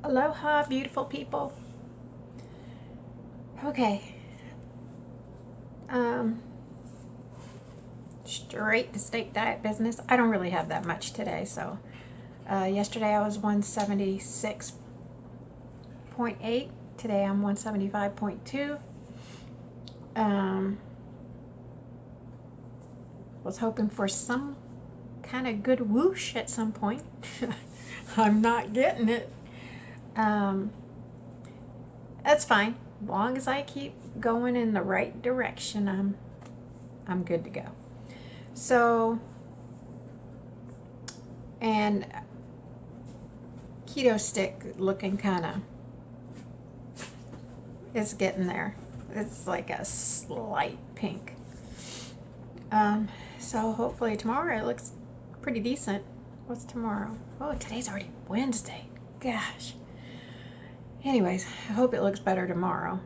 Aloha, beautiful people. Okay. Um, Straight to steak diet business. I don't really have that much today, so yesterday I was 176.8. Today I'm 175.2. Was hoping for some kind of good whoosh at some point. I'm not getting it. Um, that's fine. As long as I keep going in the right direction, I'm good to go. So, and keto stick looking kind of, it's getting there. It's like a slight pink. So hopefully tomorrow it looks pretty decent. What's tomorrow? Oh, today's already Wednesday. Gosh. Anyways, I hope it looks better tomorrow.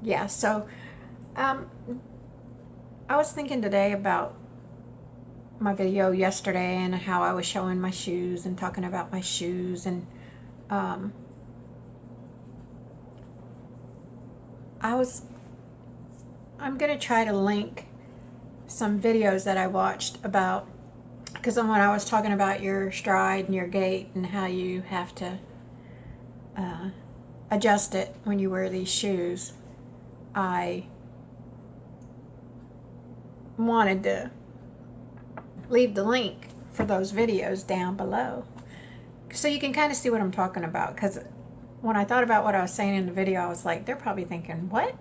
Yeah, so um, I was thinking today about my video yesterday and how I was showing my shoes and talking about my shoes, and um, I'm gonna try to link some videos that I watched about, because when I was talking about your stride and your gait and how you have to adjust it when you wear these shoes, I wanted to leave the link for those videos down below so you can kind of see what I'm talking about. Because when I thought about what I was saying in the video, I was like, they're probably thinking, what?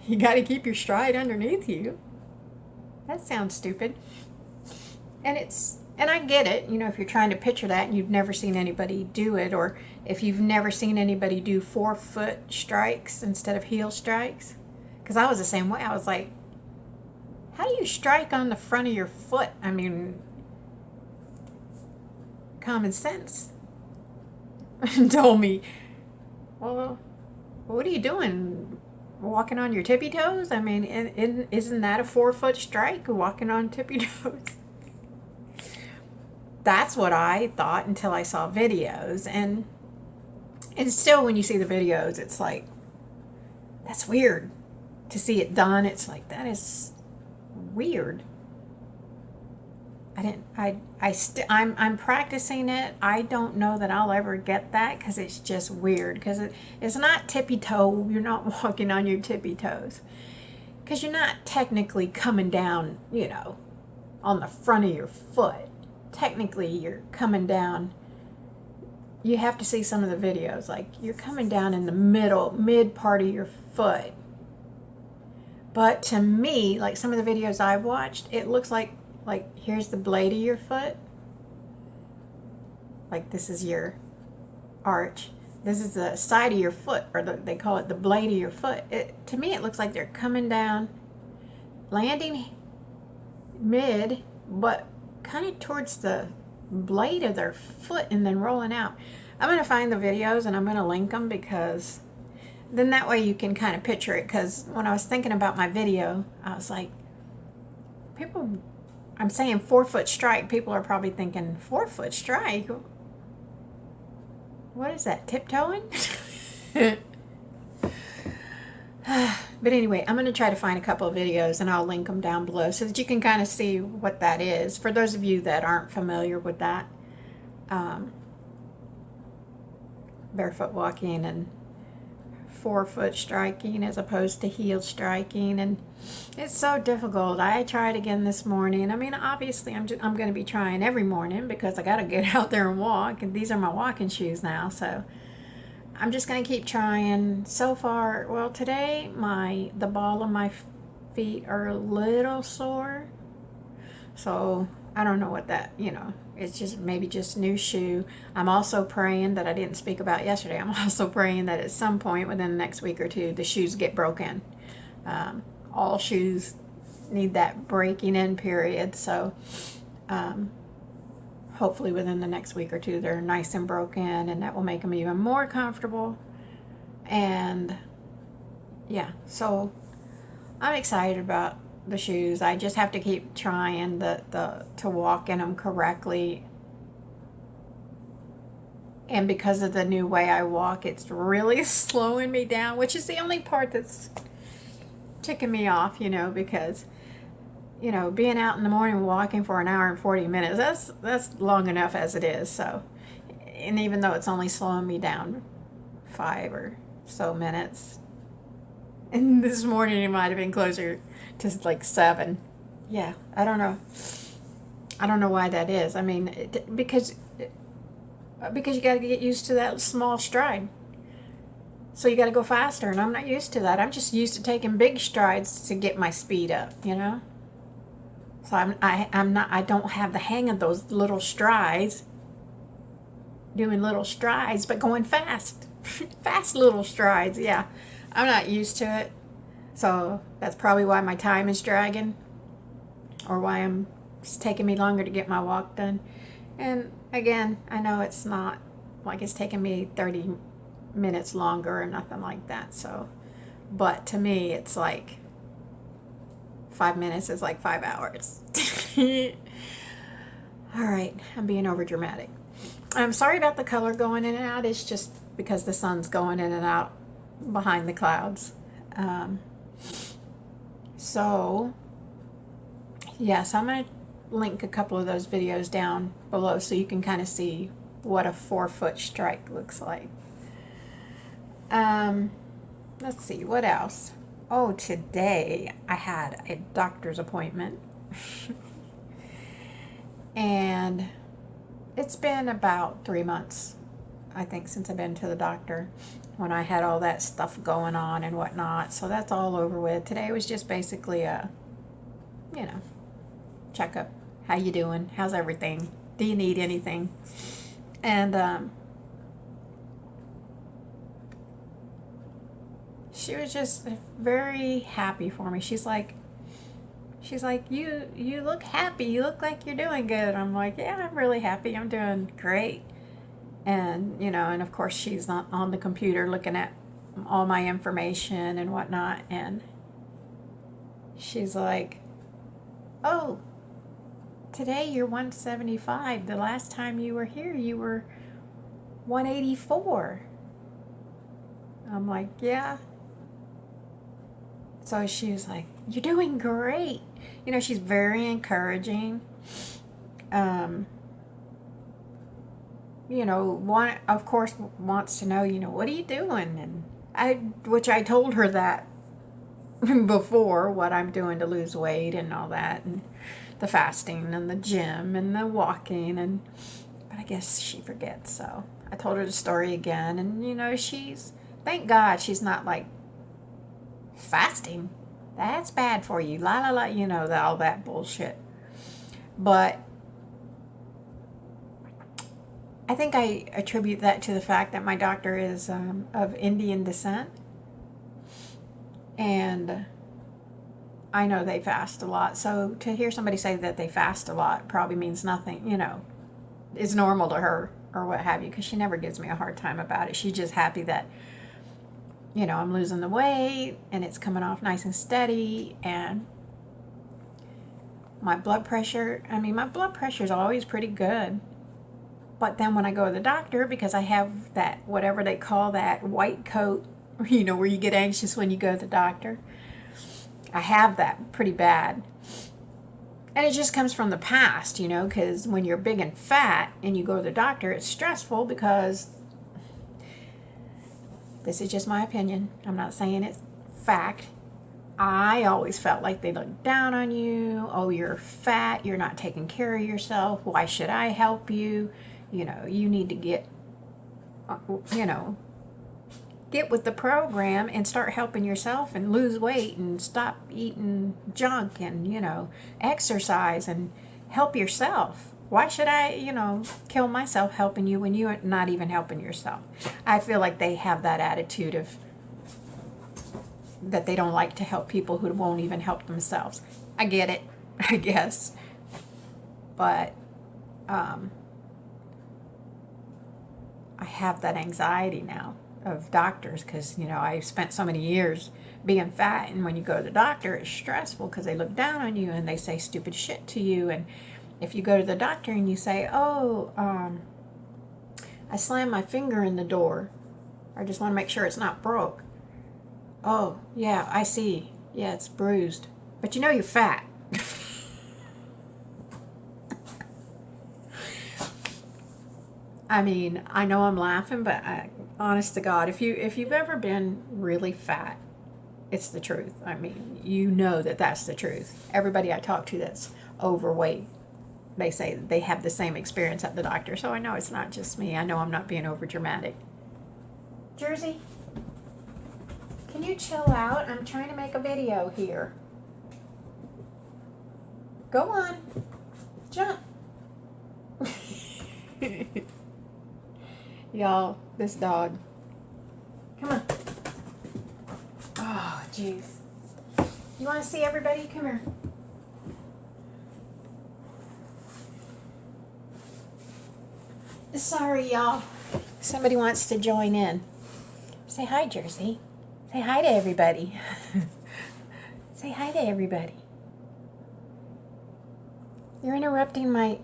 You got to keep your stride underneath you. That sounds stupid. And I get it, if you're trying to picture that and you've never seen anybody do it, or if you've never seen anybody do forefoot strikes instead of heel strikes. Because I was the same way. I was like, how do you strike on the front of your foot? I mean, common sense told me, well, what are you doing? Walking on your tippy toes? I mean, isn't that a forefoot strike, walking on tippy toes? That's what I thought until I saw videos. And still, when you see the videos, it's like, that's weird to see it done. It's like, that is weird. I'm practicing it. I don't know that I'll ever get that, because it's just weird, because it's not tippy toe. You're not walking on your tippy toes, because you're not technically coming down, on the front of your foot. Technically, you're coming down. You have to see some of the videos, like you're coming down in the mid part of your foot. But to me, like some of the videos I've watched, it looks like here's the blade of your foot. Like this is your arch. This is the side of your foot, or they call it the blade of your foot. To me, it looks like they're coming down, landing mid, but kind of towards the blade of their foot and then rolling out. I'm going to find the videos and I'm going to link them, because then that way you can kind of picture it. Because when I was thinking about my video, I was like, I'm saying forefoot strike, people are probably thinking, forefoot strike? What is that, tiptoeing? But anyway, I'm going to try to find a couple of videos and I'll link them down below so that you can kind of see what that is. For those of you that aren't familiar with that, barefoot walking and forefoot striking as opposed to heel striking, and it's so difficult. I tried again this morning. I mean, obviously I'm going to be trying every morning because I got to get out there and walk, and these are my walking shoes now, so I'm just going to keep trying. So far, well, today the ball of my feet are a little sore, so I don't know what that, it's just maybe just new shoe. I'm also praying, that I didn't speak about yesterday, I'm also praying that at some point within the next week or two, the shoes get broken. All shoes need that breaking in period, so hopefully within the next week or two they're nice and broken, and that will make them even more comfortable. And yeah, so I'm excited about the shoes. I just have to keep trying to walk in them correctly And because of the new way I walk, it's really slowing me down, which is the only part that's ticking me off, because, being out in the morning walking for an hour and 40 minutes, that's long enough as it is. So, and even though it's only slowing me down 5 or so minutes, and this morning it might have been closer to like 7. Yeah, I don't know. I don't know why that is. I mean, because you got to get used to that small stride. So you got to go faster, and I'm not used to that. I'm just used to taking big strides to get my speed up, So I don't have the hang of those little strides. Doing little strides, but going fast. Fast little strides, yeah. I'm not used to it. So that's probably why my time is dragging, or why it's taking me longer to get my walk done. And again, I know it's not like it's taking me 30 minutes longer or nothing like that. So, but to me, it's like 5 minutes is like 5 hours. All right, I'm being over dramatic. I'm sorry about the color going in and out. It's just because the sun's going in and out behind the clouds. So, yes, I'm going to link a couple of those videos down below so you can kind of see what a 4-foot strike looks like. Let's see, what else? Oh, today I had a doctor's appointment. And it's been about 3 months, I think, since I've been to the doctor, when I had all that stuff going on and whatnot. So that's all over with. Today was just basically a, checkup. How you doing? How's everything? Do you need anything? And she was just very happy for me. She's like, you look happy. You look like you're doing good. I'm like, yeah, I'm really happy. I'm doing great. And, and of course she's not on the computer looking at all my information and whatnot. And she's like, oh, today you're 175. The last time you were here, you were 184. I'm like, yeah. So she was like, you're doing great. She's very encouraging. One, of course, wants to know, what are you doing? And which I told her that before, what I'm doing to lose weight and all that, and the fasting and the gym and the walking, but I guess she forgets. So I told her the story again, and thank God she's not like, fasting, that's bad for you, la la la, all that bullshit. But I think I attribute that to the fact that my doctor is of Indian descent, and I know they fast a lot. So to hear somebody say that they fast a lot probably means nothing, is normal to her or what have you, because she never gives me a hard time about it. She's just happy that I'm losing the weight and it's coming off nice and steady. And my blood pressure is always pretty good. But then when I go to the doctor, because I have that, whatever they call that white coat, where you get anxious when you go to the doctor, I have that pretty bad. And it just comes from the past, because when you're big and fat and you go to the doctor, it's stressful because, this is just my opinion, I'm not saying it's fact, I always felt like they looked down on you. Oh, you're fat, you're not taking care of yourself, why should I help you? You need to get with the program and start helping yourself and lose weight and stop eating junk and, exercise and help yourself. Why should I, kill myself helping you when you're not even helping yourself? I feel like they have that attitude of that they don't like to help people who won't even help themselves. I get it, I guess. But I have that anxiety now of doctors because, I spent so many years being fat, and when you go to the doctor, it's stressful because they look down on you and they say stupid shit to you. And if you go to the doctor and you say, oh, I slammed my finger in the door. I just want to make sure it's not broke. Oh, yeah, I see. Yeah, it's bruised. But you know you're fat. I mean, I know I'm laughing, but honest to God, if you've ever been really fat, it's the truth. I mean, you know that that's the truth. Everybody I talk to that's overweight, they say they have the same experience at the doctor. So I know it's not just me. I know I'm not being over dramatic. Jersey, can you chill out? I'm trying to make a video here. Go on. Jump. Y'all, this dog. Come on. Oh, jeez. You want to see everybody? Come here. Sorry, y'all. Somebody wants to join in. Say hi, Jersey. Say hi to everybody. Say hi to everybody. You're interrupting my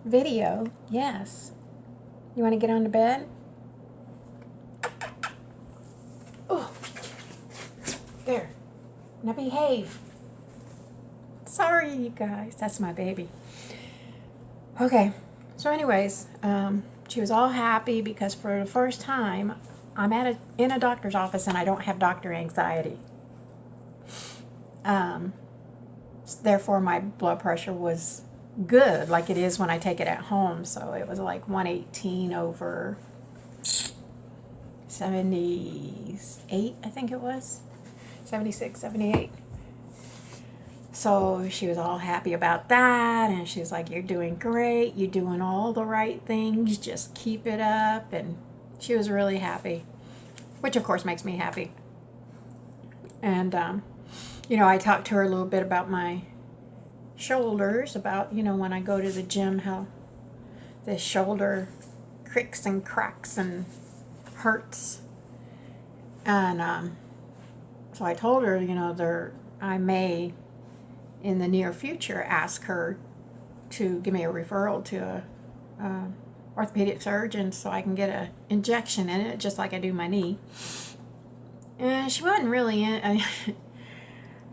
video. Yes. You want to get on the bed? Oh. There. Now behave. Sorry, you guys. That's my baby. Okay. So anyways, she was all happy because for the first time, I'm in a doctor's office and I don't have doctor anxiety. Therefore, my blood pressure was good, like it is when I take it at home. So it was like 118 over 78, I think it was. 76, 78. So she was all happy about that, and she was like, you're doing great, you're doing all the right things, just keep it up. And she was really happy, which of course makes me happy. And I talked to her a little bit about my shoulders, about when I go to the gym, how the shoulder cricks and cracks and hurts. And so I told her, I may in the near future ask her to give me a referral to a orthopedic surgeon so I can get an injection in it, just like I do my knee. And she wasn't really in.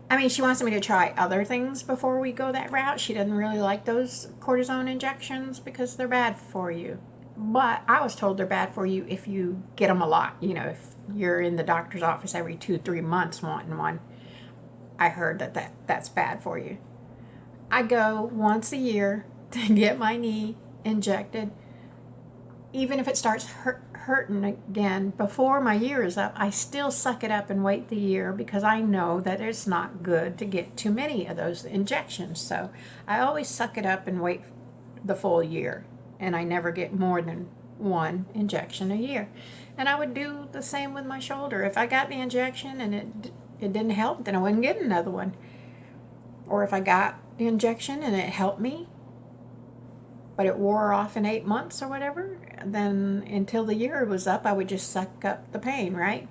I mean, she wants me to try other things before we go that route. She doesn't really like those cortisone injections because they're bad for you. But I was told they're bad for you if you get them a lot. If you're in the doctor's office every 2-3 months wanting one. I heard that's bad for you. I go once a year to get my knee injected. Even if it starts hurting again before my year is up, I still suck it up and wait the year because I know that it's not good to get too many of those injections. So I always suck it up and wait the full year. And I never get more than one injection a year. And I would do the same with my shoulder. If I got the injection and it didn't help, then I wouldn't get another one. Or if I got the injection and it helped me, but it wore off in 8 months or whatever, then until the year was up, I would just suck up the pain, right?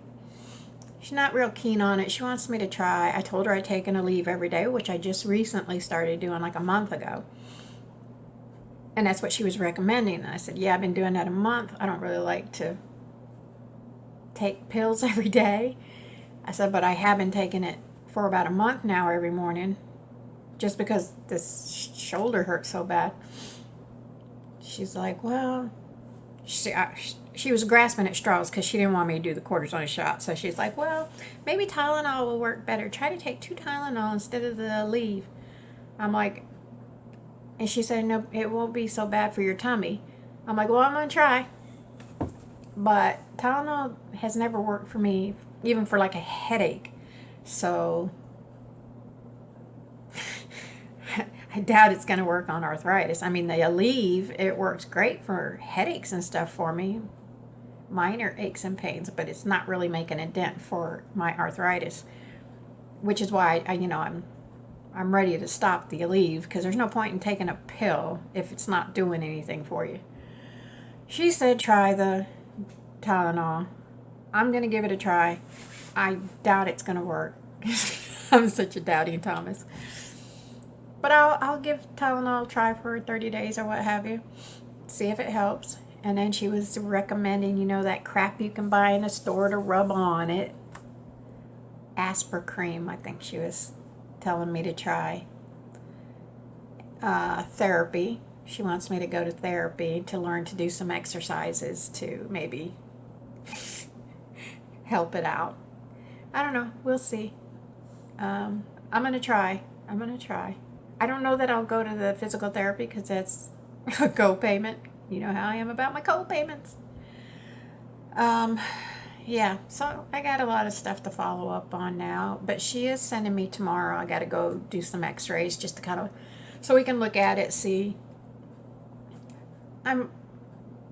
She's not real keen on it. She wants me to try. I told her I'd taken a leave every day, which I just recently started doing like a month ago. And that's what she was recommending. And I said, yeah, I've been doing that a month. I don't really like to take pills every day. I said, but I have been taking it for about a month now every morning just because this shoulder hurts so bad. She's like, well, she was grasping at straws because she didn't want me to do the cortisone shot. So she's like, well, maybe Tylenol will work better. Try to take 2 Tylenol instead of the leave. I'm like, and she said, no, it won't be so bad for your tummy. I'm like, well, I'm going to try. But Tylenol has never worked for me, even for like a headache. So I doubt it's going to work on arthritis. I mean, the Aleve, it works great for headaches and stuff for me. Minor aches and pains, but it's not really making a dent for my arthritis. Which is why I'm ready to stop the Aleve, because there's no point in taking a pill if it's not doing anything for you. She said try the Tylenol. I'm going to give it a try. I doubt it's going to work. I'm such a doubting Thomas. But I'll give Tylenol a try for 30 days or what have you. See if it helps. And then she was recommending, you know, that crap you can buy in a store to rub on it. Asper cream, I think she was telling me to try. Therapy. She wants me to go to therapy to learn to do some exercises to maybe help it out. I don't know. We'll see. I'm going to try. I don't know that I'll go to the physical therapy because that's a co-payment. You know how I am about my co-payments. Yeah, so I got a lot of stuff to follow up on now. But she is sending me tomorrow. I got to go do some x-rays just to kind of, so we can look at it, see. I'm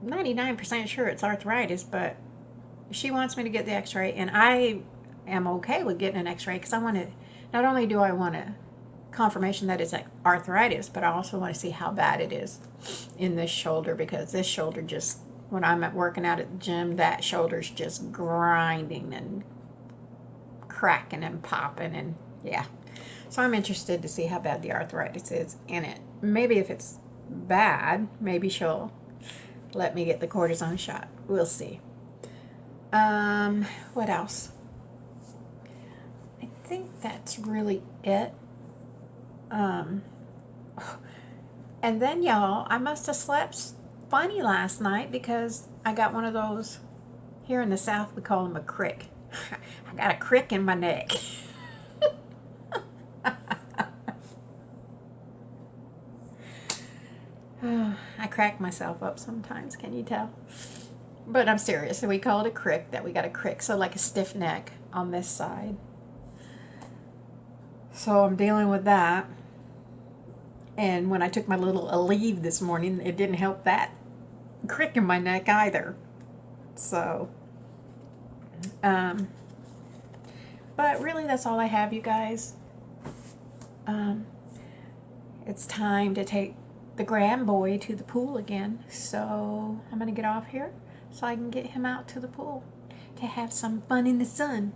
99% sure it's arthritis, but she wants me to get the x-ray, and I am okay with getting an x-ray because I want to, not only do I want a confirmation that it's arthritis, but I also want to see how bad it is in this shoulder, because this shoulder just, when I'm working out at the gym, that shoulder's just grinding and cracking and popping, and yeah. So I'm interested to see how bad the arthritis is in it. Maybe if it's bad, maybe she'll let me get the cortisone shot. We'll see. What else? I think that's really it. And then, y'all, I must have slept funny last night because I got one of those, here in the South we call them a crick. I got a crick in my neck. I crack myself up sometimes, can you tell? But I'm serious. So we call it a crick, that we got a crick. So like a stiff neck on this side. So I'm dealing with that. And when I took my little Aleve this morning, it didn't help that crick in my neck either. So, but really that's all I have, you guys. It's time to take the grand boy to the pool again. So I'm going to get off here so I can get him out to the pool to have some fun in the sun.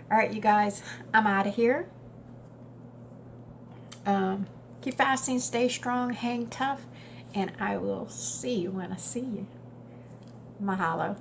All right, you guys, I'm out of here. Keep fasting, stay strong, hang tough, and I will see you when I see you. Mahalo.